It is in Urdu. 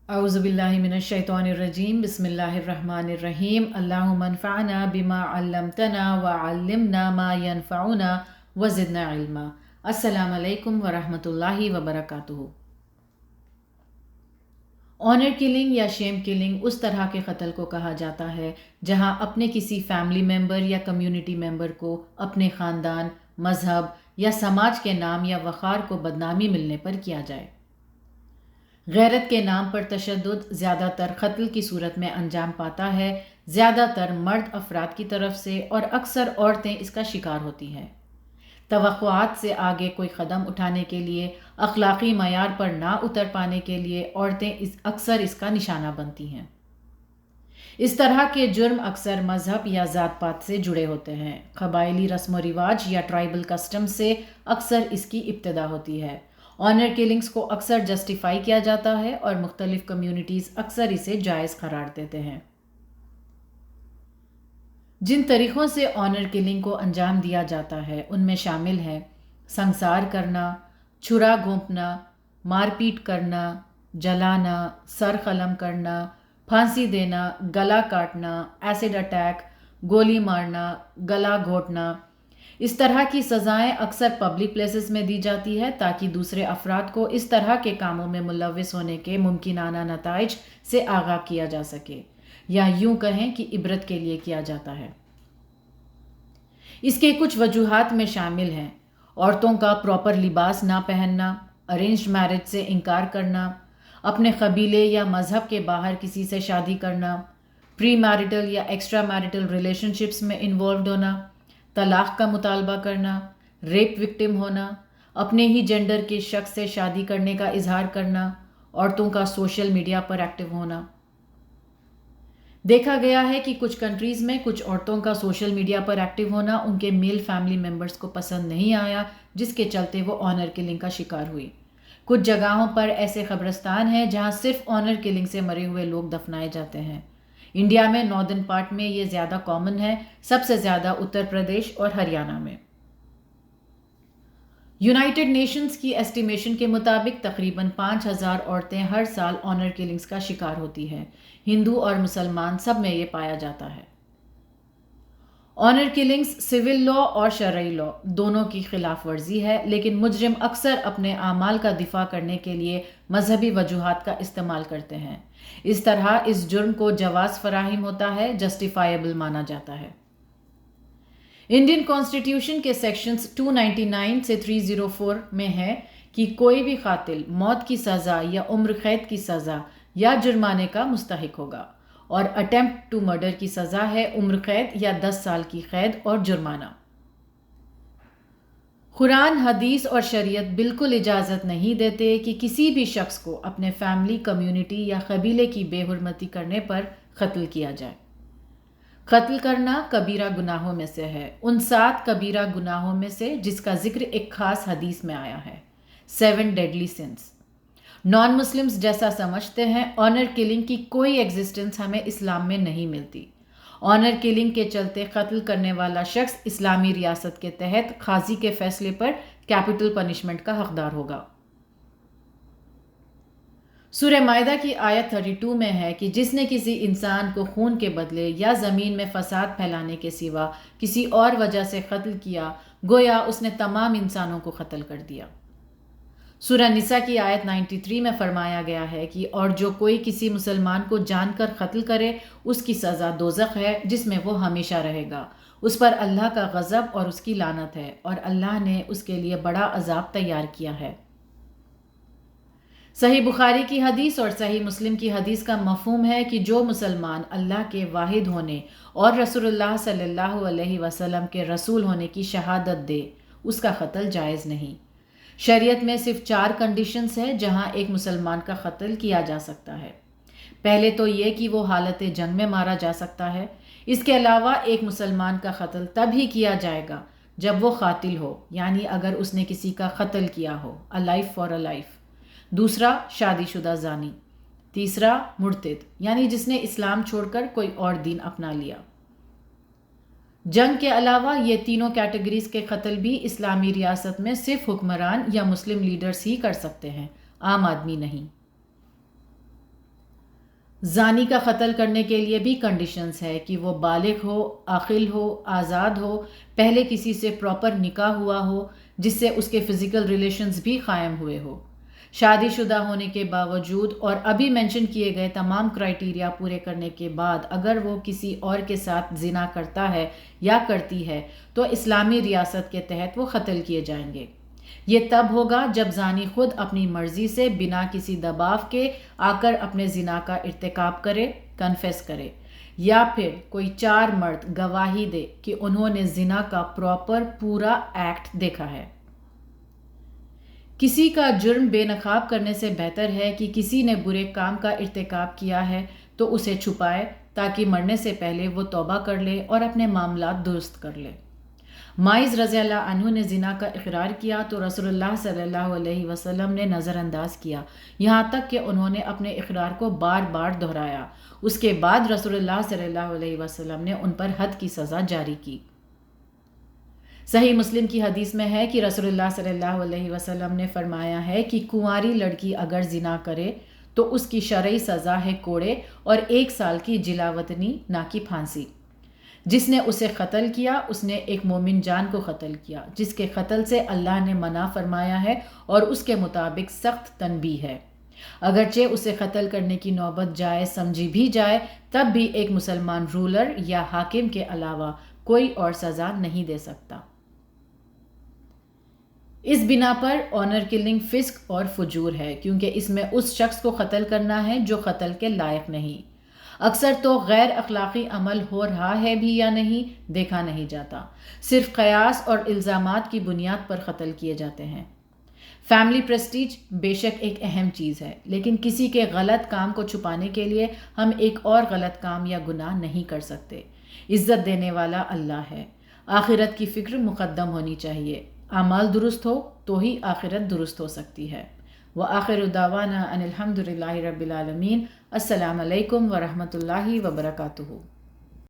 اعوذ باللہ من الشیطان الرجیم بسم اللہ الرحمن الرحیم اللہم انفعنا بما علمتنا وعلمنا ما ينفعنا وزدنا علما۔ السلام علیکم ورحمۃ اللہ وبرکاتہ۔ آنر کلنگ یا شیم کلنگ اس طرح کے قتل کو کہا جاتا ہے جہاں اپنے کسی فیملی ممبر یا کمیونٹی ممبر کو اپنے خاندان، مذہب یا سماج کے نام یا وقار کو بدنامی ملنے پر کیا جائے۔ غیرت کے نام پر تشدد زیادہ تر قتل کی صورت میں انجام پاتا ہے، زیادہ تر مرد افراد کی طرف سے، اور اکثر عورتیں اس کا شکار ہوتی ہیں۔ توقعات سے آگے کوئی قدم اٹھانے کے لیے، اخلاقی معیار پر نہ اتر پانے کے لیے عورتیں اکثر اس کا نشانہ بنتی ہیں۔ اس طرح کے جرم اکثر مذہب یا ذات پات سے جڑے ہوتے ہیں۔ قبائلی رسم و رواج یا ٹرائبل کسٹم سے اکثر اس کی ابتدا ہوتی ہے۔ آنر کلنگز کو اکثر جسٹیفائی کیا جاتا ہے اور مختلف کمیونٹیز اکثر اسے جائز قرار دیتے ہیں۔ جن طریقوں سے آنر کلنگ کو انجام دیا جاتا ہے ان میں شامل ہے سنسار کرنا، چھرا گھونپنا، مار پیٹ کرنا، جلانا، سر قلم کرنا، پھانسی دینا، گلا کاٹنا، ایسڈ اٹیک، گولی مارنا، گلا گھونٹنا۔ اس طرح کی سزائیں اکثر پبلک پلیسز میں دی جاتی ہے تاکہ دوسرے افراد کو اس طرح کے کاموں میں ملوث ہونے کے ممکنہ نتائج سے آگاہ کیا جا سکے، یا یوں کہیں کہ عبرت کے لیے کیا جاتا ہے۔ اس کے کچھ وجوہات میں شامل ہیں عورتوں کا پراپر لباس نہ پہننا، ارینجڈ میرج سے انکار کرنا، اپنے قبیلے یا مذہب کے باہر کسی سے شادی کرنا، پری میرٹل یا ایکسٹرا میرٹل ریلیشن شپس میں انوالوڈ ہونا، طلاق کا مطالبہ کرنا، ریپ وکٹم ہونا، اپنے ہی جینڈر کے شخص سے شادی کرنے کا اظہار کرنا، عورتوں کا سوشل میڈیا پر ایکٹیو ہونا۔ دیکھا گیا ہے کہ کچھ کنٹریز میں کچھ عورتوں کا سوشل میڈیا پر ایکٹیو ہونا ان کے میل فیملی ممبرز کو پسند نہیں آیا، جس کے چلتے وہ آنر کلنگ کا شکار ہوئی۔ کچھ جگہوں پر ایسے قبرستان ہیں جہاں صرف آنر کلنگ سے مرے ہوئے لوگ دفنائے جاتے ہیں۔ انڈیا میں ناردرن پارٹ میں یہ زیادہ کامن ہے، سب سے زیادہ اتر پردیش اور ہریانہ میں۔ یونائٹڈ نیشنز کی ایسٹیمیشن کے مطابق تقریباً 5,000 عورتیں ہر سال آنر کلنگز کا شکار ہوتی ہیں۔ ہندو اور مسلمان سب میں یہ پایا جاتا ہے۔ آنر کلنگز سول لا اور شرعی لا دونوں کی خلاف ورزی ہے، لیکن مجرم اکثر اپنے اعمال کا دفاع کرنے کے لیے مذہبی وجوہات کا استعمال کرتے ہیں۔ اس طرح اس جرم کو جواز فراہم ہوتا ہے، جسٹیفائیبل مانا جاتا ہے۔ انڈین کانسٹیٹیوشن کے سیکشنز 299 سے 304 میں ہے کہ کوئی بھی قاتل موت کی سزا یا عمر قید کی سزا یا جرمانے کا مستحق ہوگا، اور اٹیمپٹ ٹو مرڈر کی سزا ہے عمر قید یا 10 سال کی قید اور جرمانہ۔ قرآن، حدیث اور شریعت بالکل اجازت نہیں دیتے کہ کسی بھی شخص کو اپنے فیملی، کمیونٹی یا قبیلے کی بے حرمتی کرنے پر قتل کیا جائے۔ قتل کرنا کبیرہ گناہوں میں سے ہے، ان 7 کبیرہ گناہوں میں سے جس کا ذکر ایک خاص حدیث میں آیا ہے، 7 ڈیڈلی سنس۔ نان مسلمز جیسا سمجھتے ہیں آنر کلنگ کی کوئی ایگزسٹنس ہمیں اسلام میں نہیں ملتی۔ آنر کلنگ کے چلتے قتل کرنے والا شخص اسلامی ریاست کے تحت قاضی کے فیصلے پر کیپٹل پنشمنٹ کا حقدار ہوگا۔ سورہ مائدہ کی آیت 32 میں ہے کہ جس نے کسی انسان کو خون کے بدلے یا زمین میں فساد پھیلانے کے سوا کسی اور وجہ سے قتل کیا، گویا اس نے تمام انسانوں کو قتل کر دیا۔ سورہ نساء کی آیت 93 میں فرمایا گیا ہے کہ اور جو کوئی کسی مسلمان کو جان کر قتل کرے اس کی سزا دوزخ ہے جس میں وہ ہمیشہ رہے گا، اس پر اللہ کا غضب اور اس کی لعنت ہے، اور اللہ نے اس کے لیے بڑا عذاب تیار کیا ہے۔ صحیح بخاری کی حدیث اور صحیح مسلم کی حدیث کا مفہوم ہے کہ جو مسلمان اللہ کے واحد ہونے اور رسول اللہ صلی اللہ علیہ وسلم کے رسول ہونے کی شہادت دے، اس کا قتل جائز نہیں۔ شریعت میں صرف 4 کنڈیشنز ہیں جہاں ایک مسلمان کا قتل کیا جا سکتا ہے۔ پہلے تو یہ کہ وہ حالت جنگ میں مارا جا سکتا ہے۔ اس کے علاوہ ایک مسلمان کا قتل تب ہی کیا جائے گا جب وہ قاتل ہو، یعنی اگر اس نے کسی کا قتل کیا ہو، a life for a life۔ دوسرا، شادی شدہ زانی۔ تیسرا، مرتد، یعنی جس نے اسلام چھوڑ کر کوئی اور دین اپنا لیا۔ جنگ کے علاوہ یہ تینوں کیٹیگریز کے قتل بھی اسلامی ریاست میں صرف حکمران یا مسلم لیڈرز ہی کر سکتے ہیں، عام آدمی نہیں۔ زانی کا قتل کرنے کے لیے بھی کنڈیشنز ہے کہ وہ بالغ ہو، عاقل ہو، آزاد ہو، پہلے کسی سے پراپر نکاح ہوا ہو جس سے اس کے فزیکل ریلیشنز بھی قائم ہوئے ہو۔ شادی شدہ ہونے کے باوجود اور ابھی مینشن کیے گئے تمام کرائٹیریا پورے کرنے کے بعد اگر وہ کسی اور کے ساتھ زنا کرتا ہے یا کرتی ہے تو اسلامی ریاست کے تحت وہ قتل کیے جائیں گے۔ یہ تب ہوگا جب زانی خود اپنی مرضی سے بنا کسی دباؤ کے آ کر اپنے زنا کا ارتکاب کرے، کنفیس کرے، یا پھر کوئی 4 مرد گواہی دے کہ انہوں نے زنا کا پراپر پورا ایکٹ دیکھا ہے۔ کسی کا جرم بے نقاب کرنے سے بہتر ہے کہ کسی نے برے کام کا ارتکاب کیا ہے تو اسے چھپائے تاکہ مرنے سے پہلے وہ توبہ کر لے اور اپنے معاملات درست کر لے۔ ماعز رضی اللہ عنہ نے زنا کا اقرار کیا تو رسول اللہ صلی اللہ علیہ وسلم نے نظر انداز کیا، یہاں تک کہ انہوں نے اپنے اقرار کو بار بار دہرایا۔ اس کے بعد رسول اللہ صلی اللہ علیہ وسلم نے ان پر حد کی سزا جاری کی۔ صحیح مسلم کی حدیث میں ہے کہ رسول اللہ صلی اللہ علیہ وسلم نے فرمایا ہے کہ کنواری لڑکی اگر زنا کرے تو اس کی شرعی سزا ہے کوڑے اور 1 سال کی جلاوطنی نہ کہ پھانسی۔ جس نے اسے قتل کیا اس نے ایک مومن جان کو قتل کیا جس کے قتل سے اللہ نے منع فرمایا ہے اور اس کے مطابق سخت تنبیہ ہے۔ اگرچہ اسے قتل کرنے کی نوبت جائز سمجھی بھی جائے تب بھی ایک مسلمان رولر یا حاکم کے علاوہ کوئی اور سزا نہیں دے سکتا۔ اس بنا پر آنر کلنگ فسق اور فجور ہے کیونکہ اس میں اس شخص کو قتل کرنا ہے جو قتل کے لائق نہیں۔ اکثر تو غیر اخلاقی عمل ہو رہا ہے بھی یا نہیں دیکھا نہیں جاتا، صرف قیاس اور الزامات کی بنیاد پر قتل کیے جاتے ہیں۔ فیملی پریسٹیج بے شک ایک اہم چیز ہے، لیکن کسی کے غلط کام کو چھپانے کے لیے ہم ایک اور غلط کام یا گناہ نہیں کر سکتے۔ عزت دینے والا اللہ ہے، آخرت کی فکر مقدم ہونی چاہیے۔ اعمال درست ہو تو ہی آخرت درست ہو سکتی ہے۔ وآخر دعوانا ان الحمد للہ رب العالمین۔ السلام علیکم ورحمۃ اللہ وبرکاتہ۔